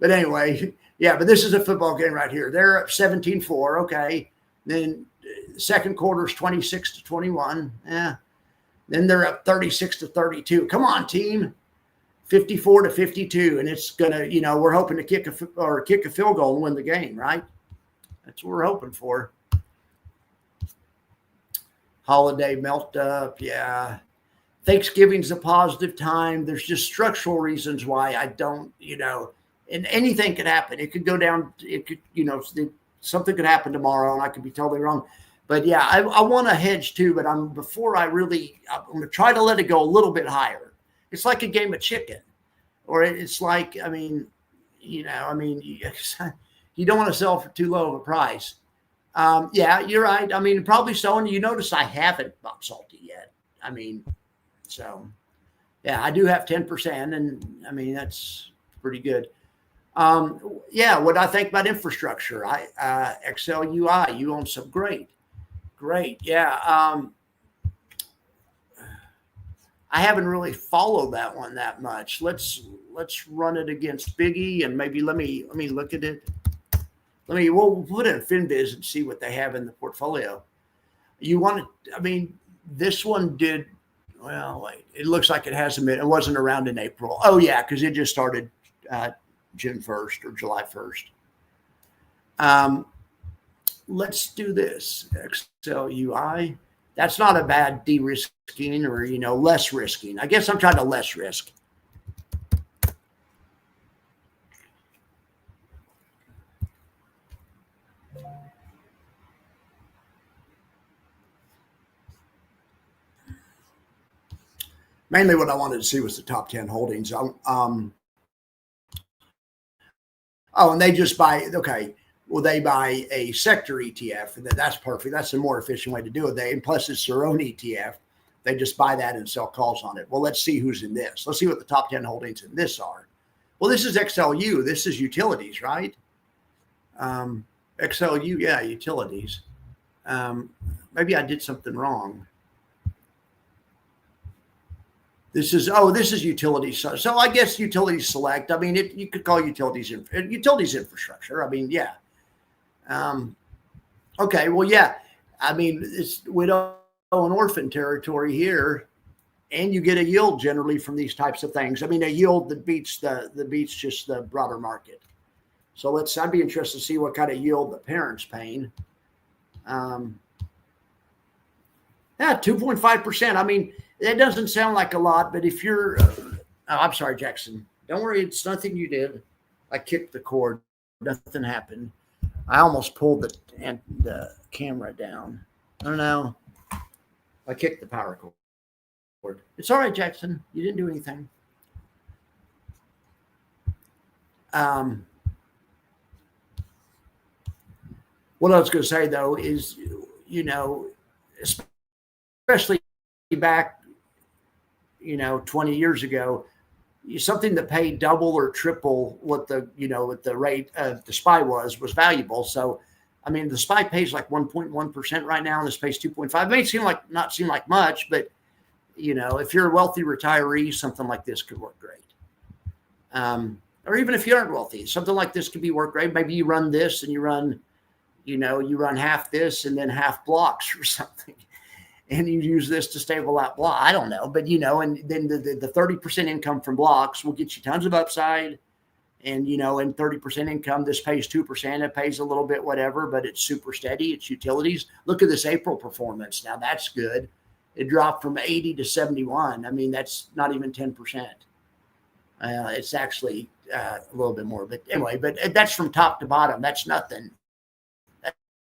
anyway, yeah. But this is a football game right here. They're up 17-4. Okay. Then second quarter is 26-21. Yeah. Then they're up 36-32. Come on, team. 54-52, and it's gonna. We're hoping to kick a field goal and win the game, right? That's what we're hoping for. Holiday melt up, yeah. Thanksgiving's a positive time. There's just structural reasons why I don't, and anything could happen. It could go down. It could, something could happen tomorrow, and I could be totally wrong. But yeah, I want to hedge too. But I'm going to try to let it go a little bit higher. It's like a game of chicken, or it's like, you don't want to sell for too low of a price. Yeah, you're right. Probably so. And you notice I haven't bought salty yet. So yeah, I do have 10%, and that's pretty good. Yeah, what I think about infrastructure, XLUI, you own some great. Yeah. I haven't really followed that one that much. Let's run it against Biggie, and maybe let me look at it. We'll put it in FinViz and see what they have in the portfolio. You want to, this one did, well, wait, it looks like it hasn't been, it wasn't around in April. Oh yeah, because it just started June 1st or July 1st. Let's do this, XLUI. That's not a bad de-risking or, less risking. I guess I'm trying to less risk. Mainly what I wanted to see was the top 10 holdings. And they just buy, okay, well, they buy a sector ETF, and that's perfect. That's a more efficient way to do it. And plus it's their own ETF. They just buy that and sell calls on it. Well, let's see who's in this. Let's see what the top 10 holdings in this are. Well, this is XLU. This is utilities, right? XLU, yeah, utilities. Maybe I did something wrong. This is utilities. So I guess utilities select. You could call utilities infrastructure. Yeah. Okay. Well, yeah. We don't own orphan territory here, and you get a yield generally from these types of things. A yield that beats just the broader market. So I'd be interested to see what kind of yield the parent's paying. Yeah, 2.5%. I mean, that doesn't sound like a lot, but if you're, I'm sorry, Jackson. Don't worry, it's nothing you did. I kicked the cord. Nothing happened. I almost pulled the camera down. I don't know. I kicked the power cord. It's all right, Jackson. You didn't do anything. What I was going to say, though, is, especially back, 20 years ago, something that paid double or triple what what the rate of the SPY was valuable. So, I mean, the SPY pays like 1.1% right now, and this pays 2.5. It may not seem like much, but if you're a wealthy retiree, something like this could work great. Or even if you aren't wealthy, something like this could work great. Maybe you run this and you run half this and then half blocks or something. And you use this to stable out block. I don't know, but and then the 30% income from blocks will get you tons of upside. And and 30% income, this pays 2%. It pays a little bit, whatever, but it's super steady. It's utilities. Look at this April performance. Now that's good. It dropped from 80 to 71. I mean, that's not even 10%. It's actually a little bit more, but anyway, but that's from top to bottom. That's nothing.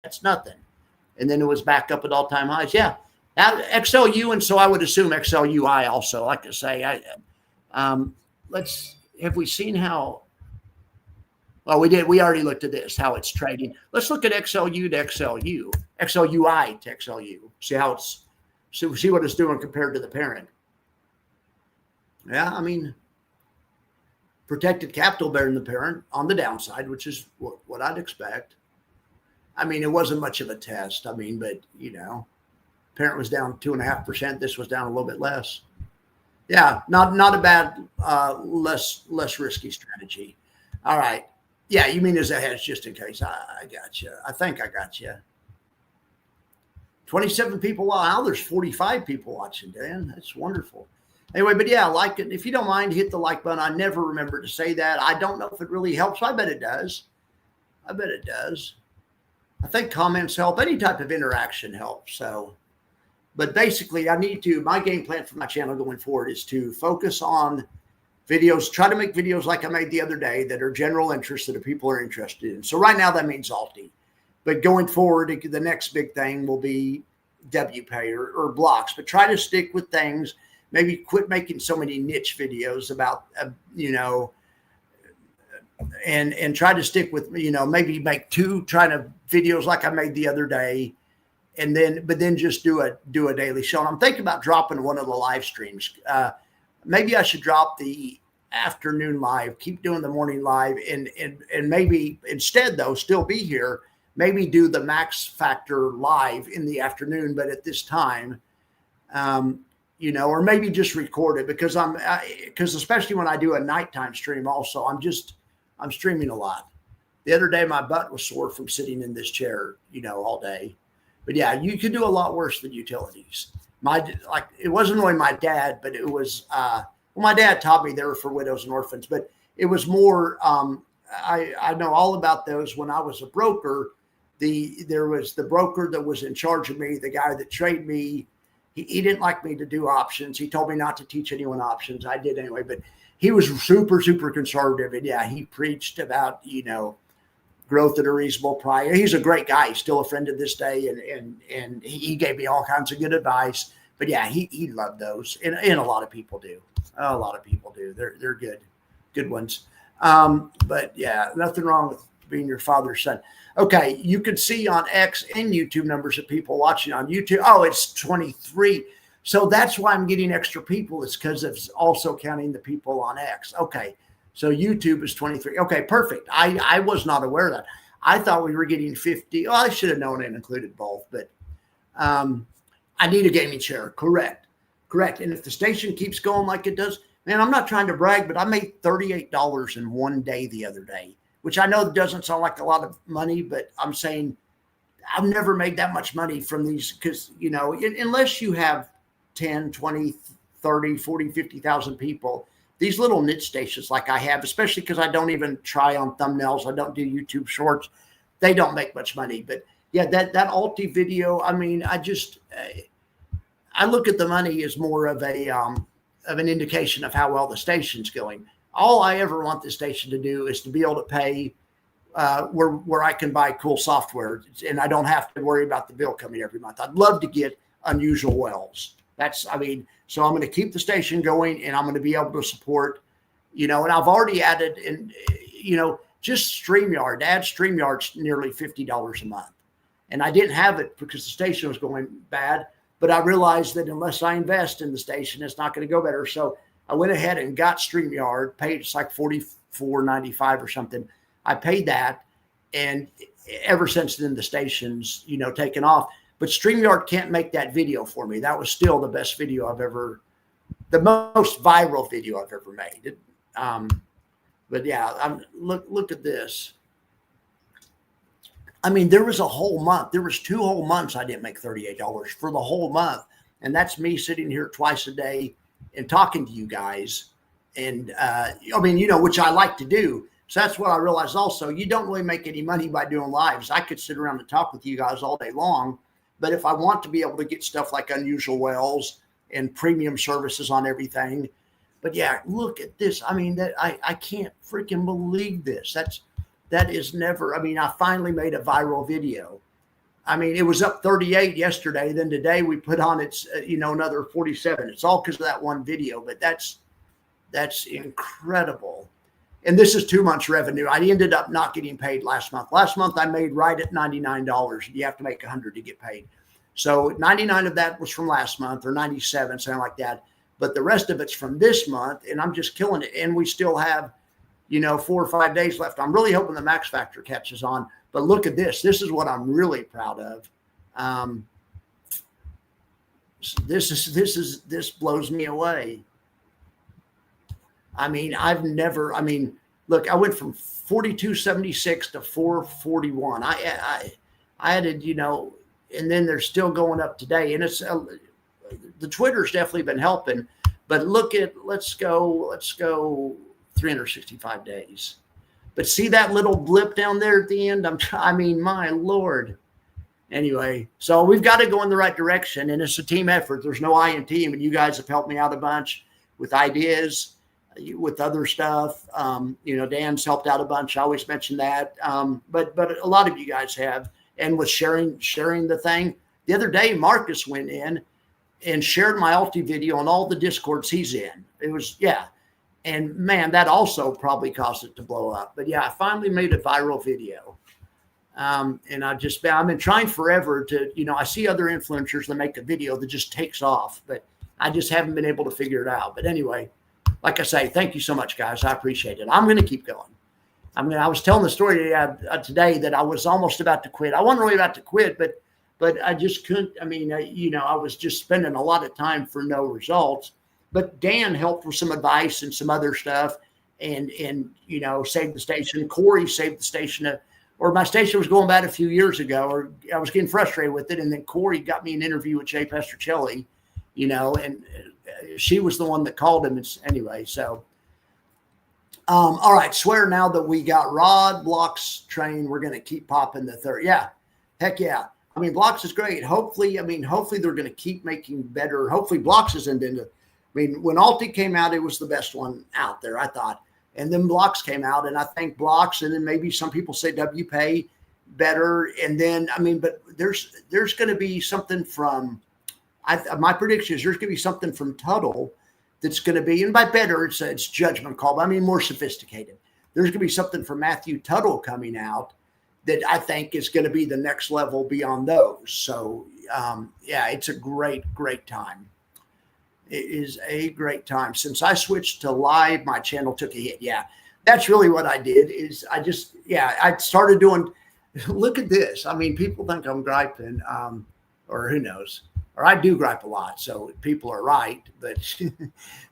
That's nothing. And then it was back up at all-time highs. Yeah. Now, XLU, and so I would assume XLUI also. Like I say, have we seen how? Well, we did. We already looked at this, how it's trading. Let's look at XLU to XLU, XLUI to XLU. See what it's doing compared to the parent. Yeah, I mean, protected capital better than the parent on the downside, which is what I'd expect. I mean, it wasn't much of a test. I mean, but parent was down 2.5%. This was down a little bit less. Yeah, not a bad, less risky strategy. All right. Yeah, you mean as a hedge, just in case. I got you. I think I got you. 27 people. Wow, there's 45 people watching, Dan. That's wonderful. Anyway, but yeah, like it. If you don't mind, hit the like button. I never remember to say that. I don't know if it really helps. I bet it does. I think comments help. Any type of interaction helps. So, but basically, my game plan for my channel going forward is to focus on videos, try to make videos like I made the other day that are general interest that people are interested in. So right now that means Alti. But going forward, the next big thing will be WPay or blocks. But try to stick with things. Maybe quit making so many niche videos about, and try to stick with, maybe make 2 videos like I made the other day. And then just do a daily show. And I'm thinking about dropping one of the live streams. Maybe I should drop the afternoon live, keep doing the morning live, and maybe instead though, still be here, maybe do the Max Factor live in the afternoon, but at this time, or maybe just record it because especially when I do a nighttime stream also, I'm streaming a lot. The other day, my butt was sore from sitting in this chair, all day. But yeah, you could do a lot worse than utilities. It wasn't only my dad, but it was, my dad taught me they were for widows and orphans, but it was more, I know all about those when I was a broker. There was the broker that was in charge of me, the guy that trained me. He didn't like me to do options. He told me not to teach anyone options. I did anyway, but he was super, super conservative. And yeah, he preached about, growth at a reasonable price. He's a great guy. He's still a friend to this day. And he gave me all kinds of good advice. But yeah, he loved those. And a lot of people do. A lot of people do. They're good ones. But yeah, nothing wrong with being your father's son. Okay, you can see on X and YouTube numbers of people watching on YouTube. Oh, it's 23. So that's why I'm getting extra people. It's because it's also counting the people on X. Okay, so YouTube is 23. Okay, perfect. I was not aware of that. I thought we were getting 50. Oh, I should have known it included both. But I need a gaming chair. Correct. And if the station keeps going like it does, man, I'm not trying to brag, but I made $38 in one day the other day, which I know doesn't sound like a lot of money, but I'm saying I've never made that much money from these because, unless you have 10, 20, 30, 40, 50,000 people, these little niche stations like I have, especially because I don't even try on thumbnails. I don't do YouTube shorts. They don't make much money, but yeah, that Alti video. I mean, I look at the money as more of an indication of how well the station's going. All I ever want the station to do is to be able to pay where I can buy cool software and I don't have to worry about the bill coming every month. I'd love to get unusual wells. So I'm going to keep the station going and I'm going to be able to support, and I've already added just StreamYard. Add StreamYard's nearly $50 a month. And I didn't have it because the station was going bad, but I realized that unless I invest in the station, it's not going to go better. So I went ahead and got StreamYard, paid it's like $44.95 or something. I paid that, and ever since then the station's taken off. But StreamYard can't make that video for me. That was still the best video the most viral video I've ever made. But yeah, look at this. I mean, there was a whole month. There was 2 whole months I didn't make $38 for the whole month, and that's me sitting here twice a day and talking to you guys. And which I like to do. So that's what I realized also. You don't really make any money by doing lives. I could sit around and talk with you guys all day long, but if I want to be able to get stuff like unusual wells and premium services on everything, but yeah, look at this. I mean, I can't freaking believe this. That is never. I mean, I finally made a viral video. I mean, it was up 38 yesterday. Then today we put on its another 47. It's all because of that one video, but that's incredible. And this is 2 months revenue. I ended up not getting paid last month. Last month I made right at $99. You have to make 100 to get paid. So 99 of that was from last month, or 97, something like that. But the rest of it's from this month, and I'm just killing it. And we still have, 4 or 5 days left. I'm really hoping the Max Factor catches on. But look at this. This is what I'm really proud of. This blows me away. I mean, look, I went from 4276 to 441. I added, and then they're still going up today. And it's the Twitter's definitely been helping. But let's go 365 days. But see that little blip down there at the end? My Lord. Anyway, so we've got to go in the right direction, and it's a team effort. There's no I in team, and you guys have helped me out a bunch with ideas, with other stuff. Dan's helped out a bunch. I always mention that. But a lot of you guys have, and with sharing the thing. The other day, Marcus went in and shared my Alti video on all the Discords he's in. It was, yeah. And man, that also probably caused it to blow up. But yeah, I finally made a viral video. And I've been trying forever to, I see other influencers that make a video that just takes off, but I just haven't been able to figure it out. But anyway, like I say, thank you so much, guys. I appreciate it. I'm going to keep going. I was telling the story today that I was almost about to quit. I wasn't really about to quit, but I just couldn't. I was just spending a lot of time for no results. But Dan helped with some advice and some other stuff, and saved the station. Corey saved the station. Or my station was going bad a few years ago, or I was getting frustrated with it, and then Corey got me an interview with Jay Pestrichelli, and she was the one that called him. Anyway, so. All right, swear now that we got Rod Blocks train, we're going to keep popping the third. Yeah, heck yeah. Blocks is great. Hopefully they're going to keep making better. Hopefully Blocks isn't into. When Alti came out, it was the best one out there, I thought. And then Blocks came out, and I think Blocks, and then maybe some people say WPay better. And then, but there's going to be something from, my prediction is there's going to be something from Tuttle that's going to be, and by better, it's judgment call, but more sophisticated. There's going to be something from Matthew Tuttle coming out that I think is going to be the next level beyond those. So, yeah, it's a great, great time. It is a great time. Since I switched to live, my channel took a hit. Yeah, that's really what I did I started doing, look at this. People think I'm griping, or who knows, or I do gripe a lot. So people are right, but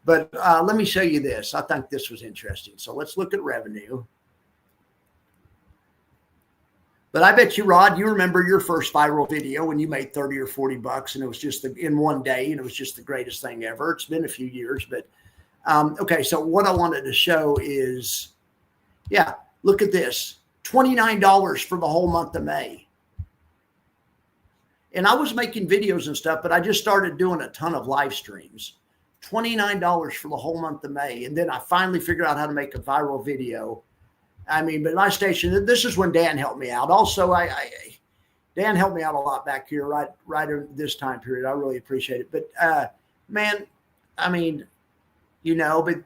let me show you this. I think this was interesting. So let's look at revenue. But I bet you, Rod, you remember your first viral video when you made 30 or 40 bucks, and it was just in one day, and it was just the greatest thing ever. It's been a few years, but okay. So what I wanted to show is, yeah, look at this, $29 for the whole month of May. And I was making videos and stuff, but I just started doing a ton of live streams. $29 for the whole month of May. And then I finally figured out how to make a viral video. I mean, but my station, this is when Dan helped me out. Also, Dan helped me out a lot back here, right in this time period. I really appreciate it. But man, I mean, you know, but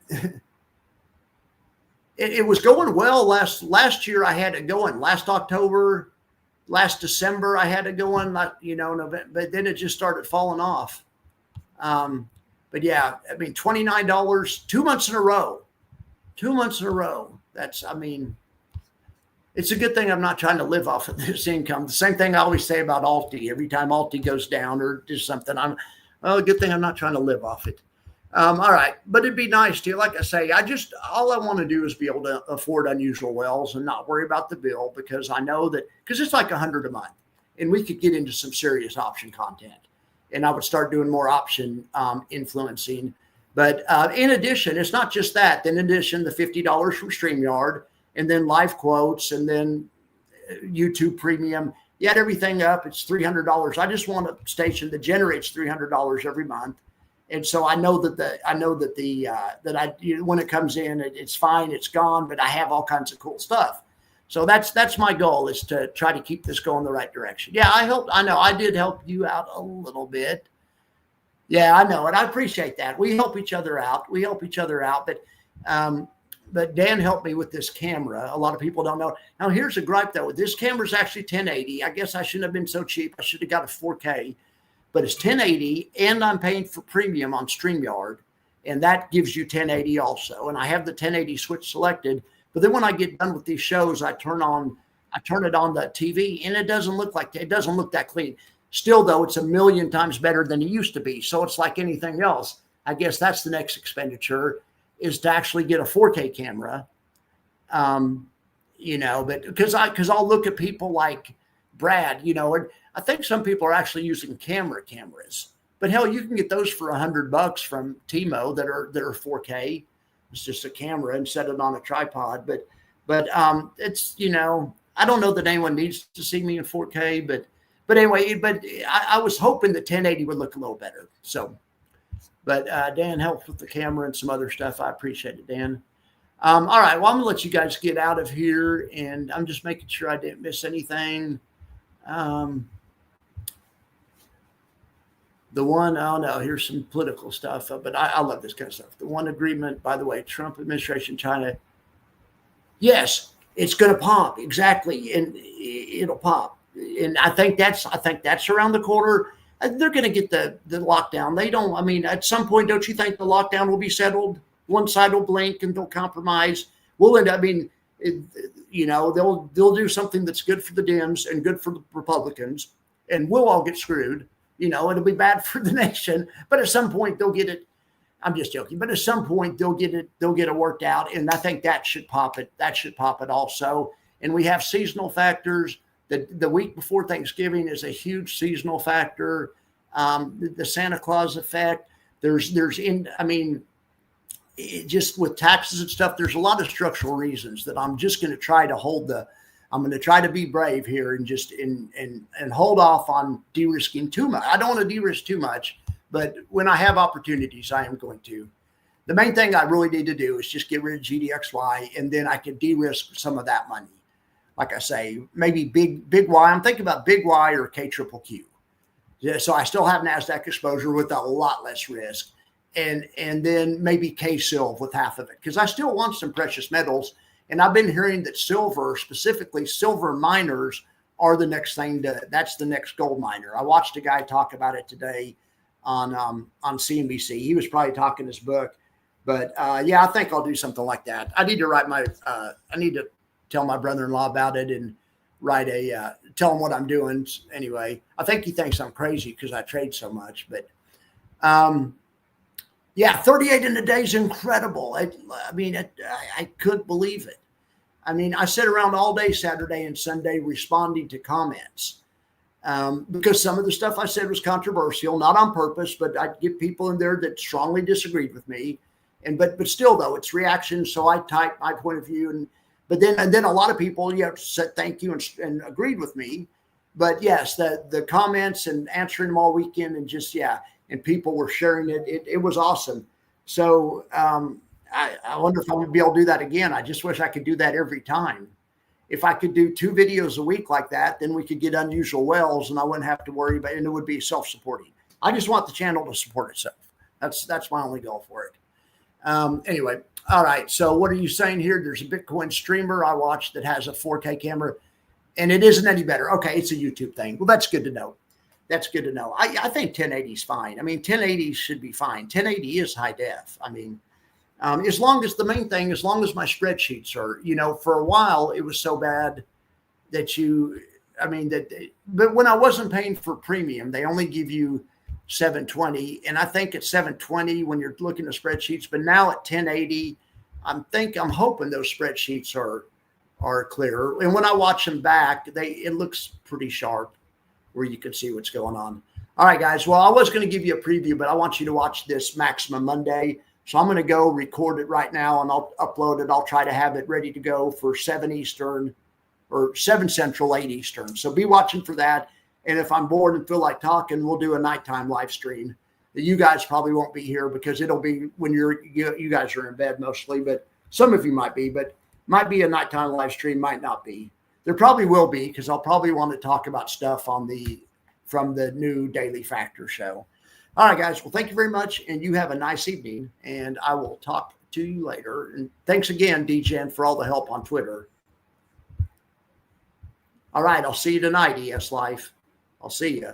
it was going well last year. I had it going last October, last December. I had it going, you know, November, but then it just started falling off. But yeah, I mean, $29, 2 months in a row, 2 months in a row. That's, I mean, it's a good thing I'm not trying to live off of this income. The same thing I always say about Alti. Every time Alti goes down or does something, well, a good thing I'm not trying to live off it. All right. But it'd be nice to, like I say, all I want to do is be able to afford unusual wells and not worry about the bill, because I know that, because it's like $100 a month and we could get into some serious option content, and I would start doing more option influencing. But in addition, it's not just that. Then in addition, the $50 from StreamYard, and then live quotes, and then YouTube premium. You add everything up, it's $300. I just want a station that generates $300 every month. And so I know that when it comes in, it's fine, it's gone, but I have all kinds of cool stuff. So that's my goal, is to try to keep this going the right direction. Yeah, I know I did help you out a little bit. Yeah, I know it. I appreciate that. We help each other out. But Dan helped me with this camera. A lot of people don't know. Now, here's a gripe, though. This camera is actually 1080. I guess I shouldn't have been so cheap. I should have got a 4K. But it's 1080, and I'm paying for premium on StreamYard, and that gives you 1080 also. And I have the 1080 switch selected. But then when I get done with these shows, I turn it on the TV, and it doesn't look that clean. Still, though, it's a million times better than it used to be. So it's like anything else. I guess that's the next expenditure, is to actually get a 4K camera. You know, but because I'll look at people like Brad, you know, and I think some people are actually using cameras, but hell, you can get those for $100 from Timo that are 4K. It's just a camera and set it on a tripod. But it's, you know, I don't know that anyone needs to see me in 4K, but anyway, I was hoping that 1080 would look a little better. So, but Dan helped with the camera and some other stuff. I appreciate it, Dan. All right, well, I'm gonna let you guys get out of here, and I'm just making sure I didn't miss anything. Here's some political stuff, but I love this kind of stuff. The one agreement, by the way, Trump administration, China. Yes, it's going to pop, exactly, and it'll pop. And I think that's around the corner. They're going to get the lockdown. They don't. I mean, at some point, don't you think the lockdown will be settled? One side will blink and they'll compromise. We'll end up. I mean, you know, they'll do something that's good for the Dems and good for the Republicans, and we'll all get screwed. You know, it'll be bad for the nation, but at some point they'll get it. I'm just joking, but at some point they'll get it worked out. And I think that should pop it. That should pop it also. And we have seasonal factors. The week before Thanksgiving is a huge seasonal factor. The Santa Claus effect. Just with taxes and stuff, there's a lot of structural reasons that I'm just going to try to I'm going to try to be brave here and just and hold off on de-risking too much. I don't want to de-risk too much, but when I have opportunities, I am going to. The main thing I really need to do is just get rid of GDXY, and then I can de-risk some of that money. Like I say, maybe big Y. I'm thinking about big Y or KQQQ. Yeah, so I still have NASDAQ exposure with a lot less risk. And then maybe K-Silv with half of it, because I still want some precious metals. And I've been hearing that silver, specifically silver miners, are the next thing that's the next gold miner. I watched a guy talk about it today on CNBC. He was probably talking his book, but yeah, I think I'll do something like that. I need to tell my brother-in-law about it and tell him what I'm doing. Anyway, I think he thinks I'm crazy because I trade so much, but yeah, 38 in a day is incredible. I couldn't believe it. I mean, I sat around all day Saturday and Sunday responding to comments because some of the stuff I said was controversial, not on purpose, but I'd get people in there that strongly disagreed with me. But still, though, it's reaction. So I typed my point of view, but then a lot of people said thank you and agreed with me. But yes, the comments and answering them all weekend, and just, yeah, and people were sharing it. It was awesome. So I wonder if I would be able to do that again. I just wish I could do that every time. If I could do 2 videos a week like that, then we could get unusual wells, and I wouldn't have to worry about it, and it would be self-supporting. I just want the channel to support itself. That's my only goal for it. Anyway, all right. So what are you saying here? There's a Bitcoin streamer I watched that has a 4K camera, and it isn't any better. Okay, it's a YouTube thing. Well, that's good to know. That's good to know. I think 1080 is fine. I mean, 1080 should be fine. 1080 is high def. I mean, as long as the main thing, as long as my spreadsheets are, for a while it was so bad that but when I wasn't paying for premium, they only give you 720. And I think at 720 when you're looking at spreadsheets, but now at 1080, I'm hoping those spreadsheets are clearer. And when I watch them back, it looks pretty sharp where you can see what's going on. All right, guys. Well, I was going to give you a preview, but I want you to watch this Maximum Monday. So I'm going to go record it right now, and I'll upload it. I'll try to have it ready to go for 7 Eastern or 7 Central, 8 Eastern. So be watching for that. And if I'm bored and feel like talking, we'll do a nighttime live stream. You guys probably won't be here because it'll be when you guys are in bed mostly, but some of you might be, but might be a nighttime live stream, might not be. There probably will be, because I'll probably want to talk about stuff from the new Daily Factor show. All right, guys. Well, thank you very much, and you have a nice evening, and I will talk to you later. And thanks again, DGen, for all the help on Twitter. All right, I'll see you tonight, ES Life. I'll see you.